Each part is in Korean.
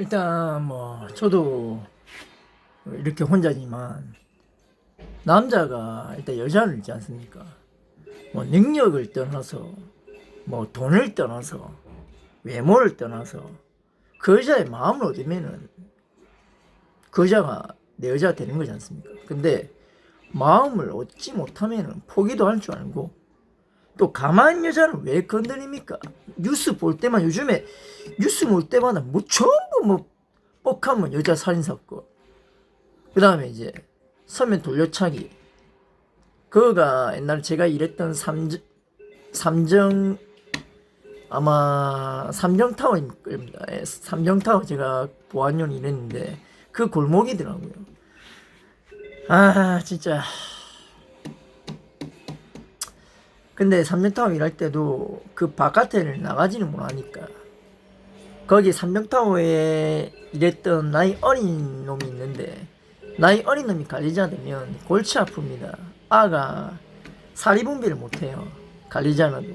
일단 뭐 저도 이렇게 혼자지만 남자가 일단 여자를 있지 않습니까? 뭐 능력을 떠나서 뭐 돈을 떠나서 외모를 떠나서 그 여자의 마음을 얻으면은 그 여자가 내 여자가 되는 거지 않습니까? 근데 마음을 얻지 못하면은 포기도 할 줄 알고 또 가만히 여자를 왜 건드립니까? 뉴스 볼 때만 요즘에 뉴스 볼 때마다 뭐 전부 뭐 뻑하면 여자 살인사건 그 다음에 이제 서면 돌려차기 그거가 옛날 제가 일했던 삼정 아마 삼정타워일 겁니다. 예, 삼정타워 제가 보안용 일했는데 그 골목이더라고요. 아 진짜. 근데 삼정타워 일할 때도 그 바깥에 나가지는 못하니까 거기 삼정타워에 일했던 나이 어린 놈이 있는데 나이 어린 놈이 관리자 되면 골치 아픕니다. 아가 사리분비를 못해요. 관리자라도.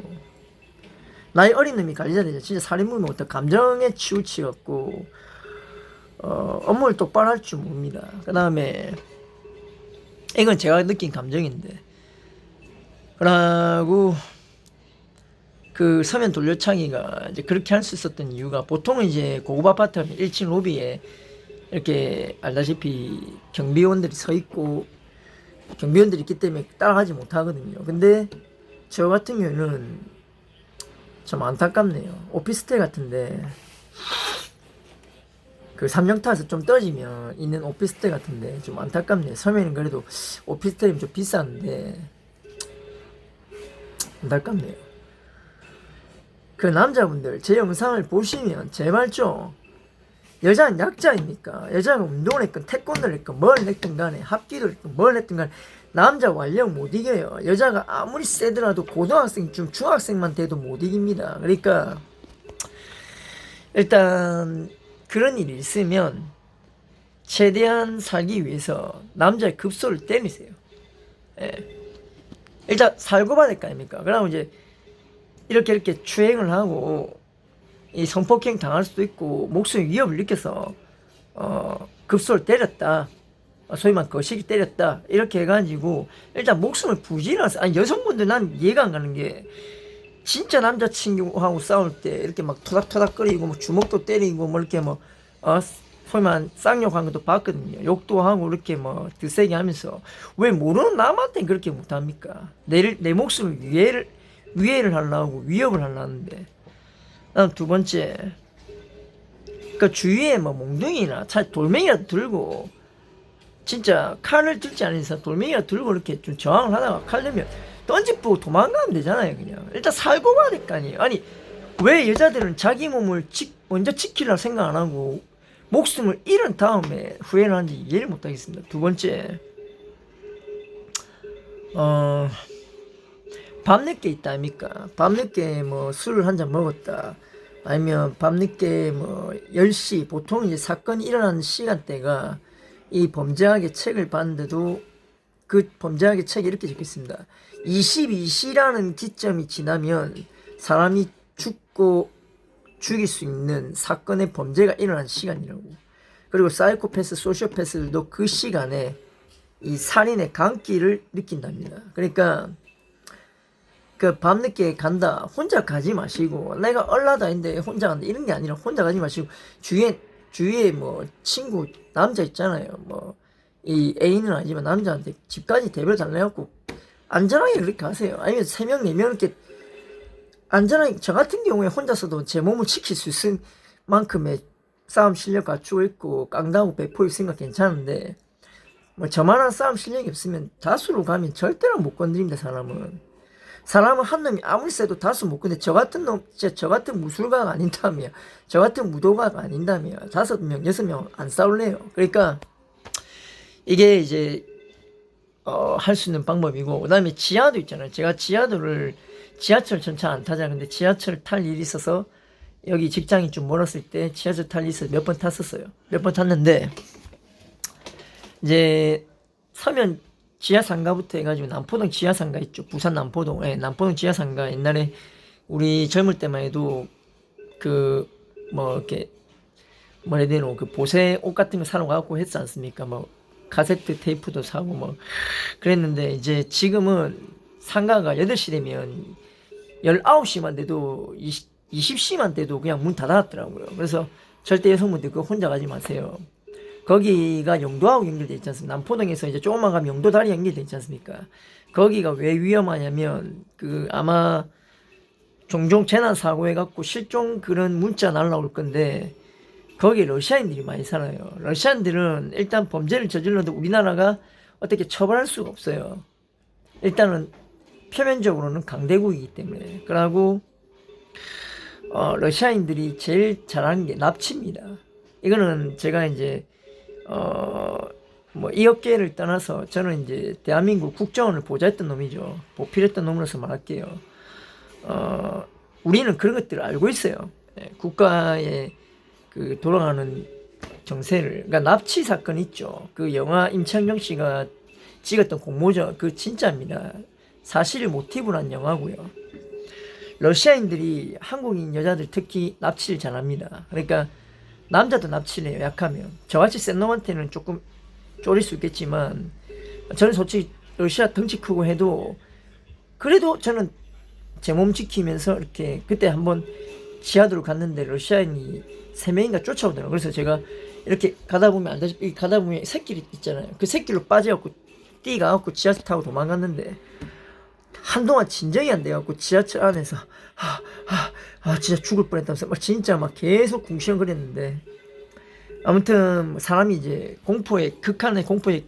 나이 어린 놈이 관리자 되죠. 진짜 사리분비 못해. 감정에 치우치갖고 업무를 똑바로 할 줄 모릅니다. 그 다음에 이건 제가 느낀 감정인데 그러고 그 서면 돌려차기가 이제 그렇게 할 수 있었던 이유가 보통은 이제 고급 아파트 하면 1층 로비에 이렇게 알다시피 경비원들이 서 있고 경비원들이 있기 때문에 따라가지 못하거든요. 근데 저 같은 경우는 좀 안타깝네요. 오피스텔 같은데 그 삼정타에서 좀 떠지면 있는 오피스텔 같은데 좀 안타깝네요. 서면은 그래도 오피스텔이면 좀 비싼데 안타깝네요. 그 남자분들 제 영상을 보시면 제발 좀 여자는 약자입니까? 여자가 운동을 했건 태권도를 했건 뭘 했든 간에 합기도 했건 뭘 했든 간에 남자 완력 못 이겨요. 여자가 아무리 세더라도 고등학생 중학생만 돼도 못 이깁니다. 그러니까 일단 그런 일이 있으면 최대한 살기 위해서 남자의 급소를 때리세요. 예. 일단 살고 받을 거 아닙니까? 그러면 이제 이렇게 추행을 하고 이 성폭행 당할 수도 있고 목숨의 위협을 느껴서 급소를 때렸다. 소위 말 거시기 때렸다. 이렇게 해가지고 일단 목숨을 부지런해서 아니 여성분들 난 이해가 안 가는 게 진짜 남자친구하고 싸울 때 이렇게 막 토닥토닥거리고 뭐 주먹도 때리고 뭐 이렇게 뭐 소위 말 쌍욕한 것도 봤거든요. 욕도 하고 이렇게 뭐 드세게 하면서 왜 모르는 남한테 그렇게 못합니까? 내 목숨을 위해를 하려고 위협을 하려는데. 다음 두 번째, 그 주위에 뭐 몽둥이나 돌멩이라도 들고 진짜 칼을 들지 않은 이상 돌멩이라도 들고 이렇게 좀 저항을 하다가 칼 내면 던지고 도망가면 되잖아요. 그냥 일단 살고 가야 될 거 아니에요. 아니 왜 여자들은 자기 몸을 먼저 지키려고 생각 안 하고 목숨을 잃은 다음에 후회를 하는지 이해를 못 하겠습니다. 두 번째, 밤늦게 있다 아닙니까? 밤늦게 뭐 술을 한 잔 먹었다. 아니면 밤늦게 뭐 10시, 보통 이제 사건이 일어나는 시간대가 이 범죄학의 책을 봤는데도 그 범죄학의 책에 이렇게 적혀 있습니다. 22시라는 기점이 지나면 사람이 죽고 죽일 수 있는 사건의 범죄가 일어난 시간이라고. 그리고 사이코패스, 소시오패스들도 그 시간에 이 살인의 강기를 느낀답니다. 그러니까 그 밤늦게 간다 혼자 가지 마시고 내가 얼라다인데 혼자 간다 이런 게 아니라 혼자 가지 마시고 주위에 뭐 친구 남자 있잖아요. 뭐 이 애인은 아니지만 남자한테 집까지 데려 달래갖고 안전하게 그렇게 가세요. 아니면 3명 4명 이렇게 안전하게. 저 같은 경우에 혼자서도 제 몸을 지킬 수 있을 만큼의 싸움 실력 갖추고 있고 깡다하고 배포 있으니까 괜찮은데 뭐 저만한 싸움 실력이 없으면 다수로 가면 절대로 못 건드립니다. 사람은 한 놈이 아무리 세도 다수 못 건데 저 같은 놈, 저 같은 무술가가 아닌다며, 저 같은 무도가가 아닌다며 5명 6명 안 싸울래요. 그러니까 이게 이제 할 수 있는 방법이고, 그 다음에 지하도 있잖아요. 제가 지하철 전차 안 타잖아요. 근데 지하철 탈 일이 있어서 여기 직장이 좀 멀었을 때 지하철 탈 일이 있어서 몇 번 탔었어요. 몇 번 탔는데 이제 서면 지하상가부터 해가지고 남포동 지하상가 있죠. 부산 남포동. 예, 남포동 지하상가 옛날에 우리 젊을 때만 해도 그 뭐 이렇게 뭐래대로 그 보세 옷 같은 거 사러 가고 했지 않습니까? 뭐 카세트 테이프도 사고 뭐 그랬는데 이제 지금은 상가가 8시 되면 19시만 돼도 20시만 돼도 그냥 문 닫아놨더라고요. 그래서 절대 여성분들 그거 혼자 가지 마세요. 거기가 영도하고 연결돼 있지 않습니까? 남포동에서 이제 조금만 가면 영도다리 연결돼 있지 않습니까? 거기가 왜 위험하냐면 그 아마 종종 재난 사고 해갖고 실종 그런 문자 날라올 건데 거기 러시아인들이 많이 살아요. 러시아인들은 일단 범죄를 저질러도 우리나라가 어떻게 처벌할 수가 없어요. 일단은 표면적으로는 강대국이기 때문에. 그러고 러시아인들이 제일 잘하는 게 납치입니다. 이거는 제가 이제 뭐 이 업계를 떠나서 저는 이제 대한민국 국정원을 보좌했던 놈이죠. 보필했던 놈으로서 말할게요. 우리는 그런 것들을 알고 있어요. 국가의 그 돌아가는 정세를. 그러니까 납치 사건 있죠. 그 영화 임창정 씨가 찍었던 공모전 그 진짜입니다. 사실을 모티브로 한 영화고요. 러시아인들이 한국인 여자들 특히 납치를 잘합니다. 그러니까 남자도 납치를 해요. 약하면. 저같이 센 놈한테는 조금 쫄릴 수 있겠지만 저는 솔직히 러시아 덩치 크고 해도 그래도 저는 제 몸 지키면서 이렇게 그때 한번 지하도로 갔는데 러시아인이 3명인가 쫓아오더라고요. 그래서 제가 이렇게 가다 보면 알다시피 가다 보면 새길 있잖아요. 그 새길로 빠져갖고 뛰가갖고 지하철 타고 도망갔는데 한동안 진정이 안 돼갖고 지하철 안에서 진짜 죽을 뻔했다면서 막 진짜 막 계속 궁시렁거렸는데 아무튼 사람이 이제 극한의 공포에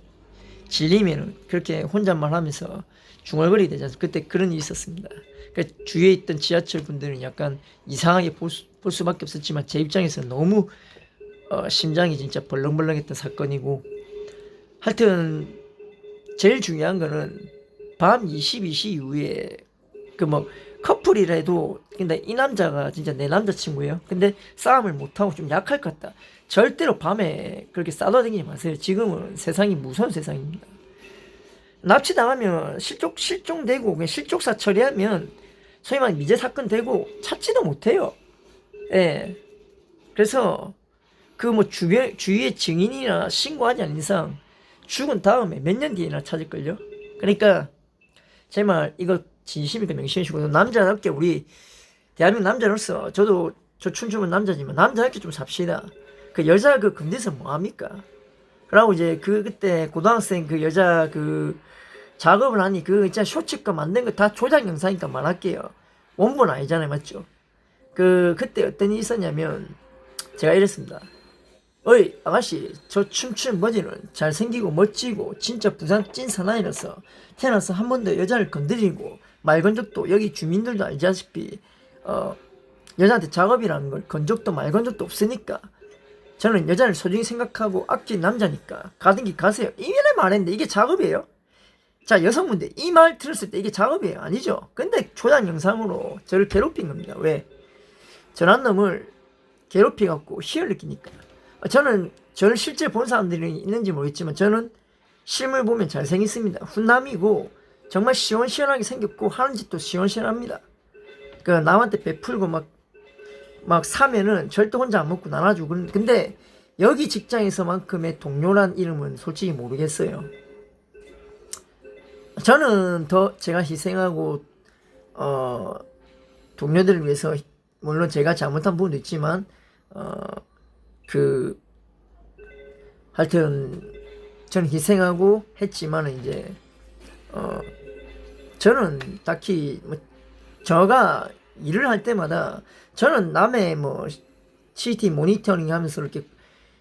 질리면 그렇게 혼잣말 하면서 중얼거리게 되지 않습니까? 그때 그런 일이 있었습니다. 그러니까 주위에 있던 지하철 분들은 약간 이상하게 볼 수밖에 없었지만 제 입장에서는 너무 심장이 진짜 벌렁벌렁했던 사건이고 하여튼 제일 중요한 거는 밤 22시 이후에 그 뭐 커플이라도 근데 이 남자가 진짜 내 남자친구예요. 근데 싸움을 못하고 좀 약할 것 같다. 절대로 밤에 그렇게 싸돌아다니지 마세요. 지금은 세상이 무서운 세상입니다. 납치당하면 실종되고 그냥 실족사 처리하면 소위 말하는 미제 사건 되고 찾지도 못해요. 예. 그래서 그 뭐 주위에 증인이나 신고하지 않는 이상 죽은 다음에 몇 년 뒤에나 찾을걸요. 그러니까 제 말 이거 진심이니까 명심해주고 남자답게 우리 대한민국 남자로서 저 춘추는 남자지만 남자답게 좀 삽시다. 그 여자 그 금대에서 뭐합니까? 그러고 이제 그때 고등학생 그 여자 그 작업을 하니 그 진짜 쇼츠거 만든 거 다 조작 영상이니까 말할게요. 원본 아니잖아요, 맞죠? 그때 어떤 일이 있었냐면 제가 이랬습니다. 어이 아가씨 저 춤추는 머지는 잘생기고 멋지고 진짜 부산 찐 사나이라서 태어나서 한 번도 여자를 건드리고 말 건 적도 여기 주민들도 알다시피 여자한테 작업이라는 걸 건 적도 말 건 적도 없으니까 저는 여자를 소중히 생각하고 아낀 남자니까 가든 길 가세요. 이래 말했는데 이게 작업이에요? 자 여성분들 이 말 들었을 때 이게 작업이에요? 아니죠. 근데 조작 영상으로 저를 괴롭힌 겁니다. 왜? 저런 놈을 괴롭혀갖고 희열 느끼니까. 저는 저를 실제 본 사람들이 있는지 모르겠지만 저는 실물 보면 잘생겼습니다. 훈남이고 정말 시원시원하게 생겼고 하는 짓도 시원시원합니다. 그 남한테 베풀고 막 사면은 절대 혼자 안 먹고 나눠주고. 근데 여기 직장에서만큼의 동료란 이름은 솔직히 모르겠어요. 저는 더 제가 희생하고 동료들을 위해서 물론 제가 잘못한 부분도 있지만 하여튼 저는 희생하고 했지만 이제 저는 딱히 뭐 저가 일을 할 때마다 저는 남의 뭐 CCTV 모니터링 하면서 이렇게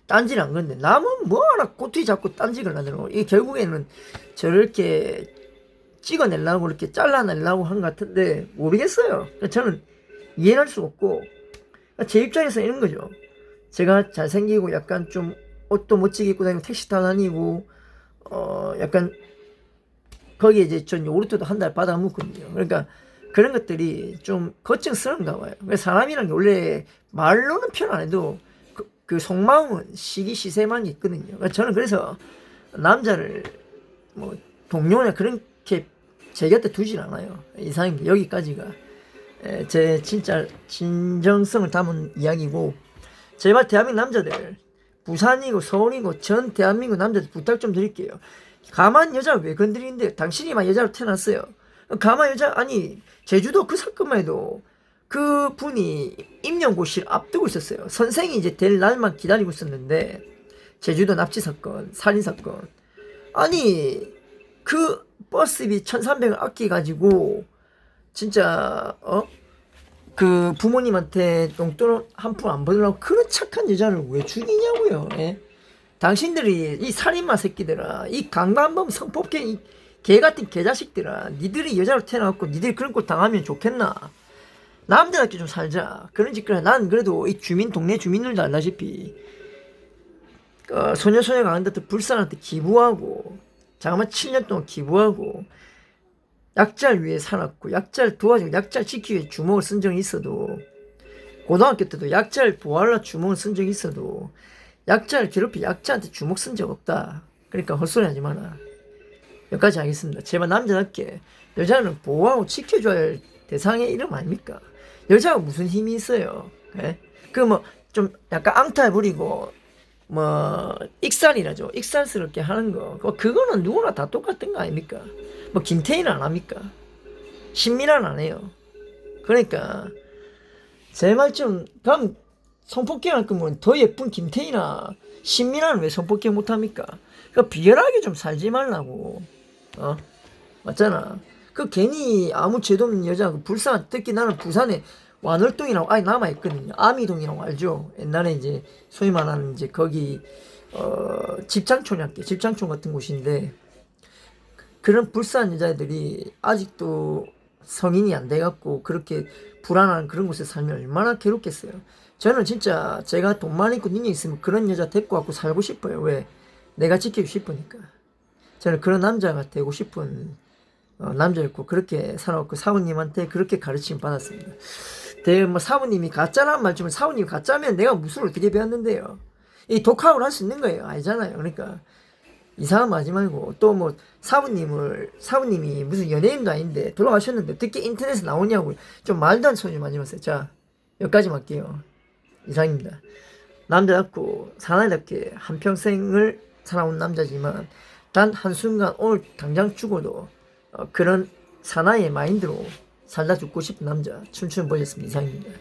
딴지를 안 건데 남은 뭐하나 꼬투리 잡고 딴지를 하더라고. 이게 결국에는 저렇게 찍어내려고 이렇게 잘라내려고 한 것 같은데 모르겠어요. 저는 이해할 수가 없고 제 입장에서 이런 거죠. 제가 잘생기고 약간 좀 옷도 멋지게 입고 다니고 택시 타고 다니고 약간 거기에 이제 전 요구르트도 한 달 받아 먹거든요. 그러니까 그런 것들이 좀 걱정스러운가 봐요. 사람이란 게 원래 말로는 표현 안 해도 그 속마음은 시기시세만 있거든요. 그러니까 저는 그래서 남자를 뭐 동료나 그렇게 제 곁에 두진 않아요. 이상입니다. 여기까지가 제 진짜 진정성을 담은 이야기고 제발 대한민국 남자들, 부산이고 서울이고 전 대한민국 남자들 부탁 좀 드릴게요. 가만 여자 왜 건드리는데? 당신이만 여자로 태어났어요. 가만 여자, 아니 제주도 그 사건만 해도 그 분이 임용고시를 앞두고 있었어요. 선생이 이제 될 날만 기다리고 있었는데, 제주도 납치 사건, 살인 사건. 아니 그 버스비 1,300을 아껴가지고 진짜 그 부모님한테 용돈 한 푼 안 받으려고 그런 착한 여자를 왜 죽이냐고요. 예? 당신들이 이 살인마 새끼들아, 이 강간범 성폭행 이 개같은 개자식들아, 니들이 여자로 태어나갖고 니들이 그런 꼴 당하면 좋겠나? 남자답게 좀 살자. 그런 짓거리. 난 그래도 이 주민, 동네 주민들도 알다시피 소녀소녀 강한테 불쌍한테 기부하고, 잠깐만 7년 동안 기부하고, 약자를 위해 살았고, 약자를 도와주고, 약자를 지키기 위해 주먹을 쓴 적이 있어도, 고등학교 때도 약자를 보호하려 주먹을 쓴 적이 있어도, 약자를 괴롭히 약자한테 주먹 쓴 적 없다. 그러니까 헛소리 하지 마라. 여기까지 하겠습니다. 제발 남자답게 여자는 보호하고 지켜줘야 할 대상의 이름 아닙니까? 여자가 무슨 힘이 있어요? 예? 그 뭐 좀 약간 앙탈 부리고 뭐 익살이라죠. 익살스럽게 하는 거. 그거는 누구나 다 똑같은 거 아닙니까? 뭐 김태희는 안 합니까? 신민아는 안 해요. 그러니까 제발 좀 그럼 성폭행 할 거면 더 예쁜 김태희나 신민아는 왜 성폭행 못 합니까? 그 비열하게 좀 살지 말라고. 맞잖아. 그 괜히 아무 죄도 없는 여자 그 불쌍한, 특히 나는 부산에 완월동이라고 아예 남아있거든요. 아미동이라고 알죠? 옛날에 이제 소위 말하는 이제 거기 집장촌 같은 곳인데, 그런 불쌍한 여자들이 아직도 성인이 안 돼갖고 그렇게 불안한 그런 곳에 살면 얼마나 괴롭겠어요. 저는 진짜 제가 돈만 있고 능력 있으면 그런 여자 데리고 갖고 살고 싶어요. 왜? 내가 지키고 싶으니까. 저는 그런 남자가 되고 싶은 남자였고, 그렇게 살아왔고, 사부님한테 그렇게 가르침 받았습니다. 뭐 사부님이 가짜라는 말 좀, 사부님이 가짜면 내가 무술을 어떻게 배웠는데요? 이 독학을 할 수 있는 거예요. 알잖아요. 그러니까 이상한 말 하지 말고, 또 뭐 사부님이 무슨 연예인도 아닌데 돌아가셨는데 어떻게 인터넷에 나오냐고 좀 말도 안 소리 좀 하지 마세요. 자, 여기까지만 할게요. 이상입니다. 남자답고 사나이답게 한평생을 살아온 남자지만 단 한순간 오늘 당장 죽어도 그런 사나이의 마인드로 살다 죽고 싶은 남자 춤추는 보였습니다. 이상입니다.